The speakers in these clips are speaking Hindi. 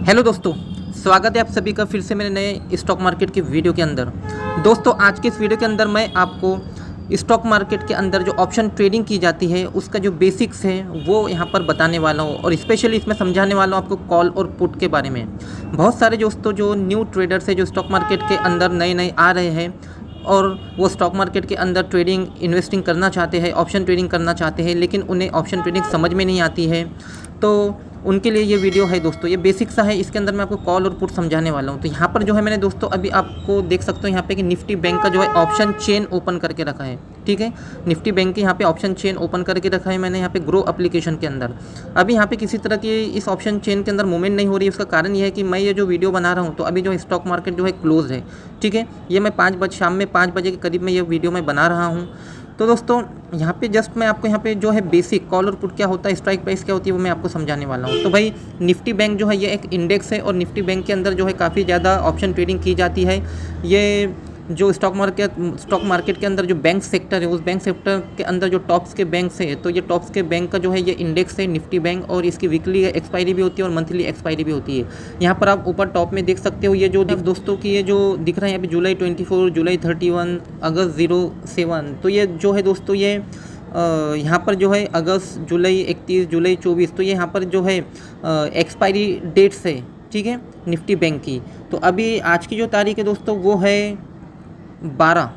हेलो दोस्तों, स्वागत है आप सभी का फिर से मेरे नए स्टॉक मार्केट के वीडियो के अंदर। दोस्तों, आज के इस वीडियो के अंदर मैं आपको स्टॉक मार्केट के अंदर जो ऑप्शन ट्रेडिंग की जाती है उसका जो बेसिक्स है वो यहाँ पर बताने वाला हूँ और स्पेशली इसमें समझाने वाला हूँ आपको कॉल और पुट के बारे में। बहुत सारे दोस्तों जो न्यू ट्रेडर्स है जो स्टॉक मार्केट के अंदर नए नए आ रहे हैं और वो स्टॉक मार्केट के अंदर ट्रेडिंग इन्वेस्टिंग करना चाहते हैं, ऑप्शन ट्रेडिंग करना चाहते हैं, लेकिन उन्हें ऑप्शन ट्रेडिंग समझ में नहीं आती है, तो उनके लिए ये वीडियो है दोस्तों। ये बेसिक सा है, इसके अंदर मैं आपको कॉल और पुट समझाने वाला हूँ। तो यहाँ पर जो है मैंने दोस्तों अभी आपको देख सकते हो यहाँ पे कि निफ्टी बैंक का जो है ऑप्शन चेन ओपन करके रखा है। ठीक है, निफ्टी बैंक के यहाँ पे ऑप्शन चेन ओपन करके रखा है मैंने यहाँ पे ग्रो एप्लीकेशन के अंदर। अभी यहाँ पे किसी तरह की इस ऑप्शन चेन के अंदर मूवमेंट नहीं हो रही है। उसका कारण ये है कि मैं ये जो वीडियो बना रहा हूँ तो अभी जो स्टॉक मार्केट जो है क्लोज है। ठीक है, ये मैं शाम में 5 बजे के करीब में ये वीडियो मैं बना रहा हूँ। तो दोस्तों यहाँ पे जस्ट मैं आपको यहाँ पे जो है बेसिक कॉल और पुट क्या होता है, स्ट्राइक प्राइस क्या होती है, वो मैं आपको समझाने वाला हूँ। तो भाई निफ्टी बैंक जो है ये एक इंडेक्स है और निफ्टी बैंक के अंदर जो है काफ़ी ज़्यादा ऑप्शन ट्रेडिंग की जाती है। ये जो स्टॉक मार्केट के अंदर जो बैंक सेक्टर है उस बैंक सेक्टर के अंदर जो टॉप्स के बैंक है, तो ये टॉप्स के बैंक का जो है ये इंडेक्स है निफ्टी बैंक, और इसकी वीकली एक्सपायरी भी होती है और मंथली एक्सपायरी भी होती है। यहाँ पर आप ऊपर टॉप में देख सकते हो ये जो दोस्तों की ये जो दिख रहा है यहाँ पे जुलाई 24, जुलाई 31, अगस्त 07। तो ये जो है दोस्तों ये यहाँ पर जो है अगस्त, जुलाई 31, जुलाई 24, तो ये यहाँ पर जो है एक्सपायरी डेट्स है। ठीक है, निफ्टी बैंक की। तो अभी आज की जो तारीख है दोस्तों वो है 12,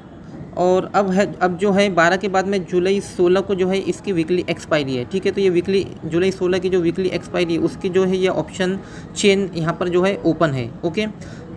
और अब जो है 12 के बाद में जुलाई 16 को जो है इसकी वीकली एक्सपायरी है। ठीक है, तो ये वीकली जुलाई 16 की जो वीकली एक्सपायरी है उसकी जो है ये ऑप्शन चेन यहाँ पर जो है ओपन है। ओके,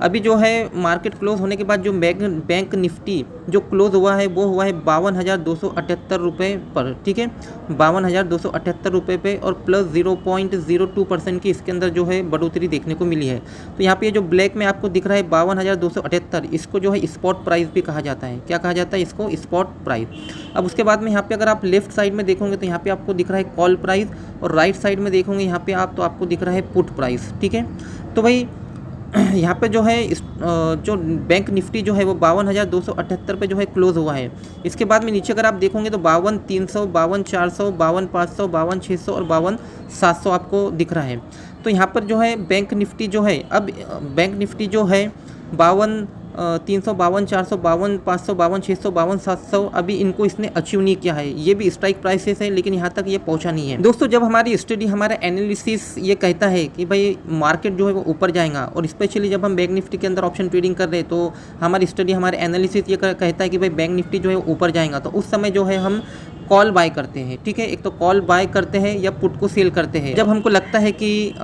अभी जो है मार्केट क्लोज होने के बाद जो बैंक निफ्टी जो क्लोज हुआ है वो हुआ है 52,278 रुपये पर। ठीक है, 52,278 रुपये पे, और प्लस 0.02% की इसके अंदर जो है बढ़ोतरी देखने को मिली है। तो यहाँ पे जो ब्लैक में आपको दिख रहा है 52,278, इसको जो है स्पॉट प्राइस भी कहा जाता है। क्या कहा जाता है इसको? Spot price. अब उसके बाद में यहाँ पे अगर आप लेफ्ट साइड में देखोगे तो यहाँ पे आपको दिख रहा है कॉल प्राइस, और राइट साइड में देखोगे यहाँ पे आप तो आपको दिख रहा है पुट प्राइस। ठीक है, तो भाई यहाँ पे जो है जो बैंक निफ्टी जो है वो 52,278 पे जो है क्लोज हुआ है। इसके बाद में नीचे अगर आप देखोगे तो 52,300, 52,400, 52,500, 52,600 और 52,700 आपको दिख रहा है। तो यहाँ पर जो है बैंक निफ्टी जो है, अब बैंक निफ्टी जो है 52,300, 52,400, 52,500, 52,600, 52,700 अभी इनको इसने अचीव नहीं किया है। ये भी स्ट्राइक प्राइसेस है लेकिन यहाँ तक ये पहुँचा नहीं है। दोस्तों, जब हमारी स्टडी, हमारा एनालिसिस ये कहता है कि भाई मार्केट जो है वो ऊपर जाएगा, और स्पेशली जब हम बैंक निफ्टी के अंदर ऑप्शन ट्रेडिंग कर रहे हैं तो हमारी स्टडी, हमारे एनालिसिस ये कहता है कि भाई बैंक निफ्टी जो है ऊपर जाएगा, तो उस समय जो है हम कॉल बाय करते हैं। ठीक है, एक तो कॉल बाय करते हैं या पुट को सेल करते हैं। जब हमको लगता है कि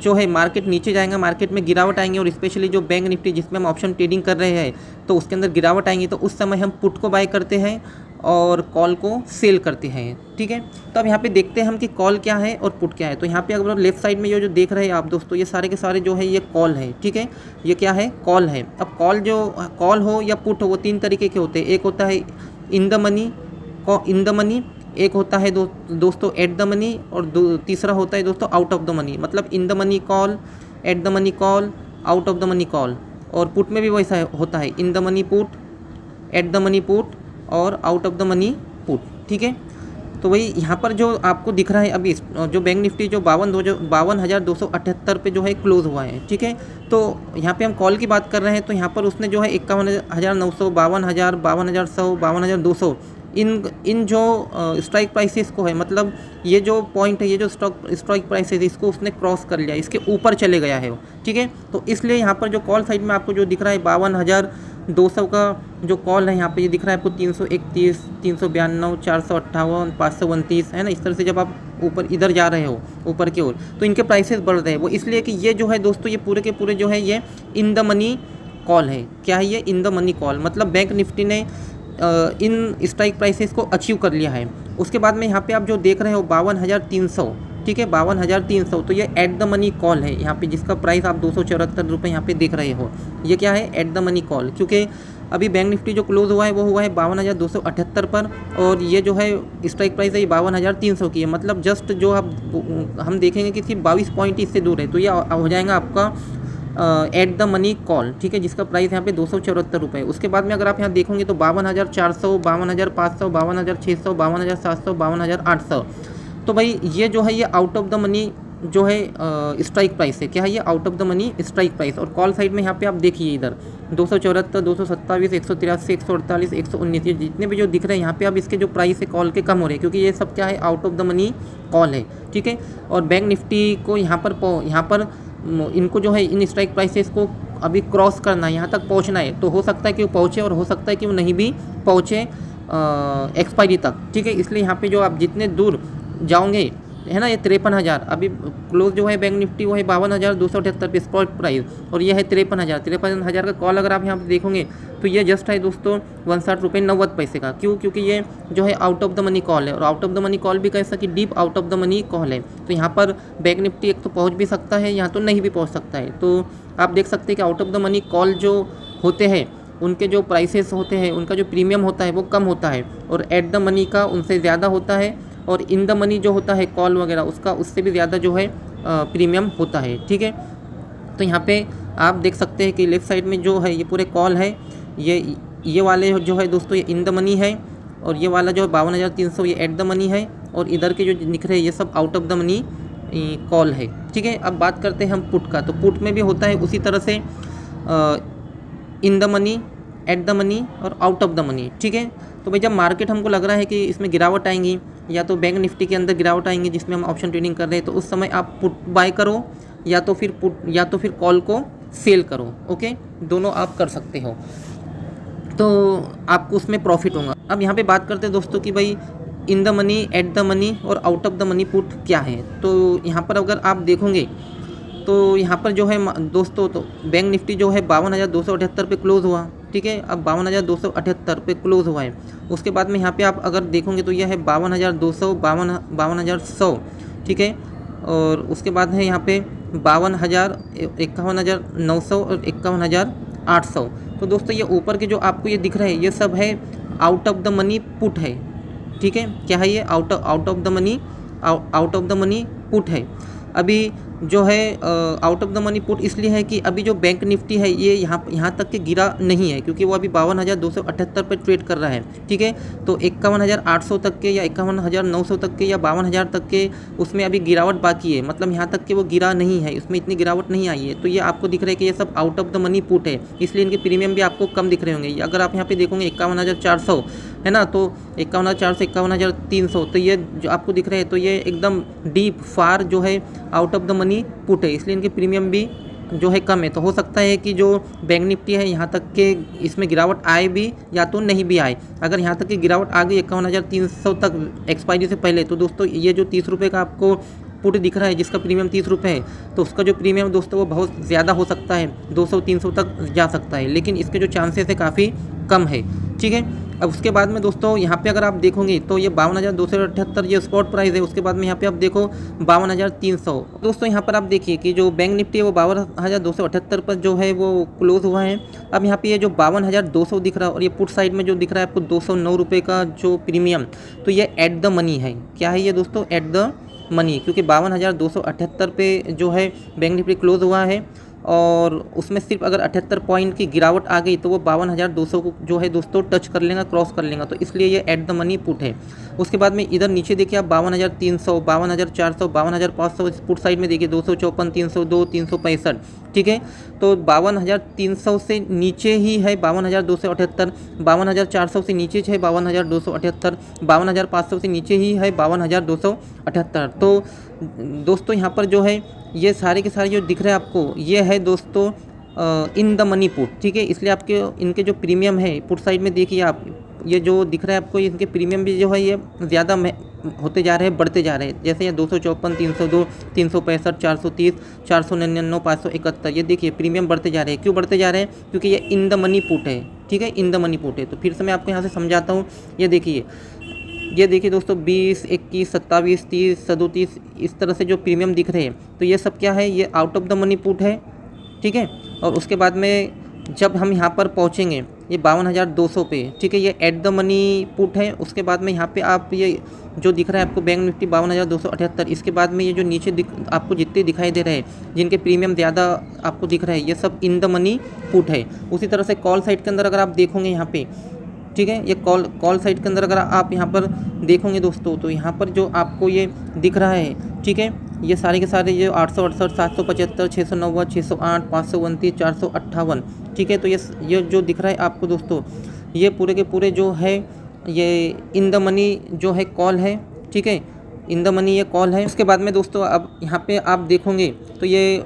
जो है मार्केट नीचे जाएगा, मार्केट में गिरावट आएंगे, और स्पेशली जो बैंक निफ्टी जिसमें हम ऑप्शन ट्रेडिंग कर रहे हैं तो उसके अंदर गिरावट आएंगी, तो उस समय हम पुट को बाय करते हैं और कॉल को सेल करते हैं। ठीक है, तो अब यहाँ पे देखते हैं हम कि कॉल क्या है और पुट क्या है। तो यहाँ पे अगर लेफ्ट साइड में ये जो देख रहे हैं आप दोस्तों, ये सारे के सारे जो है ये कॉल है। ठीक है, ये क्या है? कॉल है। अब कॉल हो या पुट हो, वो 3 तरीके के होते हैं। एक होता है इन द मनी, एक होता है दोस्तों एट द मनी, और तीसरा होता है दोस्तों आउट ऑफ द मनी। मतलब in the money call, at the money call, out of the money call. और पुट में भी वैसा होता है, in the money put, at the money put और out of the money put. ठीक है, तो वही यहाँ पर जो आपको दिख रहा है अभी जो बैंक निफ्टी जो 52,278 पे जो है क्लोज हुआ है। ठीक है, तो यहाँ पे हम कॉल की बात कर रहे हैं तो यहाँ पर उसने जो है 51,900, 52,000, 52,100, 52,200 इन जो स्ट्राइक प्राइसेस को है, मतलब ये जो पॉइंट है, ये जो स्ट्राइक प्राइसेस इसको उसने क्रॉस कर लिया, इसके ऊपर चले गया है वो। ठीक है, तो इसलिए यहाँ पर जो कॉल साइड में आपको जो दिख रहा है 52,200 का जो कॉल है, यहाँ पे ये दिख रहा है आपको 331, 392, 458, 529 है ना। इस तरह से जब आप ऊपर इधर जा रहे हो ऊपर की ओर तो इनके प्राइसेस बढ़ रहे हैं। वो इसलिए कि ये जो है दोस्तों ये पूरे के पूरे जो है ये इन द मनी कॉल है। क्या है ये? इन द मनी कॉल। मतलब बैंक निफ्टी ने इन स्ट्राइक प्राइसेस को अचीव कर लिया है। उसके बाद में यहाँ पे आप जो देख रहे हो 52,300, ठीक है, 52,300, तो ये एट द मनी कॉल है यहाँ पे, जिसका प्राइस आप 274 रुपये यहाँ पे देख रहे हो। ये क्या है? Eight the money call. क्योंकि अभी बैंक निफ्टी जो क्लोज हुआ है वो हुआ है 52,278 पर, और ये जो है स्ट्राइक प्राइस है ये 52,300 की है। मतलब जस्ट जो हम देखेंगे कि सिर्फ 22 पॉइंट इससे दूर है, तो ये हो जाएगा आपका एट द मनी कॉल। ठीक है, जिसका प्राइस यहाँ पे 274 रुपये। उसके बाद में अगर आप यहाँ देखोगे तो 52,400, 52,500, 52,600, 52,700, 52,800। तो भाई ये जो है ये आउट ऑफ द मनी जो है स्ट्राइक प्राइस है। क्या है ये? Out of the money strike price. और कॉल साइड में यहाँ पे आप देखिए इधर 274, 227, 183, 148, 119, ये जितने भी जो दिख रहे हैं यहाँ पे अब इसके जो प्राइस है कॉल के कम हो रहे हैं, क्योंकि ये सब क्या है? Out of the money call है, ठीक है। और बैंक निफ्टी को यहाँ पर इनको जो है इन स्ट्राइक प्राइसेस को अभी क्रॉस करना है, यहाँ तक पहुँचना है। तो हो सकता है कि वो पहुँचे और हो सकता है कि वो नहीं भी पहुँचे एक्सपायरी तक, ठीक है। इसलिए यहाँ पे जो आप जितने दूर जाओगे है ना, ये 53,000 अभी क्लोज जो है बैंक निफ्टी वो है 52,278 पे स्पॉट प्राइस, और ये है 53,000 का कॉल अगर आप यहाँ पे देखोगे तो ये जस्ट है दोस्तों 59 रुपये 90 पैसे का। क्यों? क्योंकि ये जो है out of the money call है, और out of the money call भी कैसा कि deep out of the money call है। तो यहाँ पर बैंक निफ्टी एक तो पहुँच भी सकता है, यहाँ तो नहीं भी पहुँच सकता है। तो आप देख सकते हैं कि out of the money call जो होते हैं उनके जो प्राइसेस होते हैं, उनका जो प्रीमियम होता है वो कम होता है, और एट द मनी का उनसे ज़्यादा होता है, और इन द मनी जो होता है कॉल वगैरह उसका उससे भी ज़्यादा जो है प्रीमियम होता है, ठीक है। तो यहाँ पे आप देख सकते हैं कि लेफ़्ट साइड में जो है ये पूरे कॉल है, ये वाले जो है दोस्तों ये इन द मनी है, और ये वाला जो है 52,300 ये एट द मनी है, और इधर के जो दिख रहे हैं ये सब out of the money call है, ठीक है। अब बात करते हैं हम पुट का। तो पुट में भी होता है उसी तरह से इन the money, at the money और आउट ऑफ द मनी, ठीक है। तो भाई जब मार्केट हमको लग रहा है कि इसमें गिरावट आएंगी, या तो बैंक निफ्टी के अंदर गिरावट आएंगी जिसमें हम ऑप्शन ट्रेडिंग कर रहे हैं, तो उस समय आप पुट बाय करो, या तो फिर कॉल को सेल करो, ओके, दोनों आप कर सकते हो, तो आपको उसमें प्रॉफिट होगा। अब यहाँ पे बात करते हैं दोस्तों कि भाई in the money, at the money और out of the money put क्या है। तो यहाँ पर अगर आप देखोगे तो यहाँ पर जो है दोस्तों, तो बैंक निफ्टी जो है 52,278 पे क्लोज़ हुआ, ठीक है। अब 52,278 पे क्लोज़ हुआ है। उसके बाद में यहाँ पे आप अगर देखोगे तो यह है 52,200, 52,100, ठीक है। और उसके बाद है यहाँ पे 52,000, 51,900 और 51,800। तो दोस्तों ये ऊपर के जो आपको ये दिख रहे हैं ये सब है out of the money put है, ठीक है। क्या है ये? Out of the money put है। अभी जो है out of the money put इसलिए है कि अभी जो बैंक निफ्टी है ये यहाँ तक के गिरा नहीं है, क्योंकि वो अभी 52,278 पर ट्रेड कर रहा है, ठीक है। तो 51,800 तक के या 51,900 तक के या 52,000 तक के उसमें अभी गिरावट बाकी है, मतलब यहाँ तक के वो गिरा नहीं है, इसमें इतनी गिरावट नहीं आई है। तो ये आपको दिख रहा है कि ये सब out of the money put है, इसलिए इनके प्रीमियम भी आपको कम दिख रहे होंगे। अगर आप यहाँ पे देखोगे 51,400 है ना, तो 51,400, 51,300, तो ये जो आपको दिख रहे हैं तो ये एकदम डीप फार जो है out of the money put है, इसलिए इनके प्रीमियम भी जो है कम है। तो हो सकता है कि जो बैंक निफ्टी है यहाँ तक के इसमें गिरावट आए भी या तो नहीं भी आए। अगर यहाँ तक की गिरावट आ गई 51,300 तक एक्सपायरी से पहले, तो दोस्तों ये जो 30 रुपये का आपको पुट दिख रहा है जिसका प्रीमियम 30 रुपये है, तो उसका जो प्रीमियम दोस्तों वो बहुत ज़्यादा हो सकता है, 200-300 तक जा सकता है, लेकिन इसके जो चांसेस है काफ़ी कम है, ठीक है। अब उसके बाद में दोस्तों यहाँ पे अगर आप देखोगे तो ये 52,278 ये स्पॉट प्राइस है। उसके बाद में यहाँ पे आप देखो 52,300। दोस्तों यहाँ पर आप देखिए कि जो बैंक निफ्टी है वो 52,278 पर जो है वो क्लोज हुआ है। अब यहाँ पे ये जो 52,200 दिख रहा है और ये पुट साइड में जो दिख रहा है आपको 209 रुपये का जो प्रीमियम, तो ये एट द मनी है। क्या है ये दोस्तों? एट द मनी, क्योंकि 52,278 पे जो है बैंक निफ्टी क्लोज हुआ है, और उसमें सिर्फ अगर 78 पॉइंट की गिरावट आ गई तो वो 52,200 को जो है दोस्तों टच कर लेगा, क्रॉस कर लेगा, तो इसलिए ये एट द मनी पुट है। उसके बाद में इधर नीचे देखिए आप 52,300, 52,400, 52,500, इस पुट साइड में देखिए 254, 302, 365, ठीक है। तो 52,300 से नीचे ही है 52,278, 52,400 से नीचे है 52,278, 52,500 से नीचे ही है 52,278। तो दोस्तों यहाँ पर जो है ये सारे के सारे जो दिख रहे हैं आपको ये है दोस्तों इन द मनी पुट, ठीक है। इसलिए आपके इनके जो प्रीमियम है पुट साइड में देखिए आप, ये जो दिख रहा है आपको इनके प्रीमियम भी जो है ये ज़्यादा होते जा रहे हैं, बढ़ते जा रहे हैं। जैसे ये 254, 302, 365, 430, 499, 571, ये देखिए प्रीमियम बढ़ते जा रहे हैं। क्यों बढ़ते जा रहे हैं? क्योंकि ये इन द मनी पुट है, ठीक है, इन द मनी पुट है। तो फिर से मैं आपको यहाँ से समझाता हूँ। ये देखिए दोस्तों 20, 21, 27, 30, 37 इस तरह से जो प्रीमियम दिख रहे हैं, तो ये सब क्या है? ये out of the money put है, ठीक है। और उसके बाद में जब हम यहाँ पर पहुँचेंगे ये 52,200 पे, ठीक है, ये एट द मनी पुट है। उसके बाद में यहाँ पे आप ये जो दिख रहा है आपको बैंक निफ्टी 52,278, इसके बाद में ये जो नीचे आपको जितने दिखाई दे रहे हैं जिनके प्रीमियम ज़्यादा आपको दिख रहा है, ये सब इन द मनी पुट है। उसी तरह से कॉल साइड के अंदर अगर आप देखोगे यहाँ पे, ठीक है, ये कॉल साइड के अंदर अगर आप यहाँ पर देखोगे दोस्तों, तो यहाँ पर जो आपको ये दिख रहा है, ठीक है, ये सारे के सारे ये 868, 775, 690, 608, 529, 458, ठीक है। तो ये जो दिख रहा है आपको दोस्तों, ये पूरे के पूरे जो है ये इन द मनी जो है कॉल है, ठीक है, इन द मनी ये कॉल है। उसके बाद में दोस्तों अब यहाँ पे आप देखोगे तो ये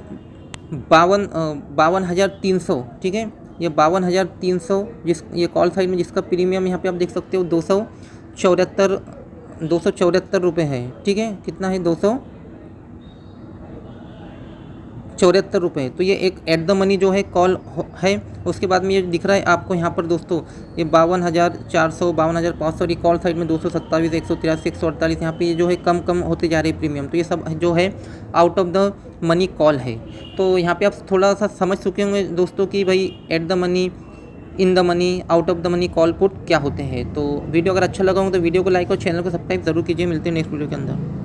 52,300, ठीक है, ये 52,300 ये कॉल साइड में जिसका प्रीमियम यहाँ पे आप देख सकते हो 274 रुपये है, ठीक है। कितना है? 274 रुपये। तो ये एक एट द मनी जो है कॉल है। उसके बाद में ये दिख रहा है आपको यहाँ पर दोस्तों ये 52,400, 52,500, ये कॉल साइड में 227, 183, 148, यहाँ पे ये जो है कम होते जा रहे हैं प्रीमियम। तो ये सब जो है out of the money call है। तो यहाँ पे आप थोड़ा सा समझ चुके होंगे दोस्तों कि भाई eight the money, in the money, out of the money call put क्या होते हैं। तो वीडियो अगर अच्छा लगा हो तो वीडियो को लाइक और चैनल को सब्सक्राइब जरूर कीजिए। मिलते हैं नेक्स्ट वीडियो के अंदर।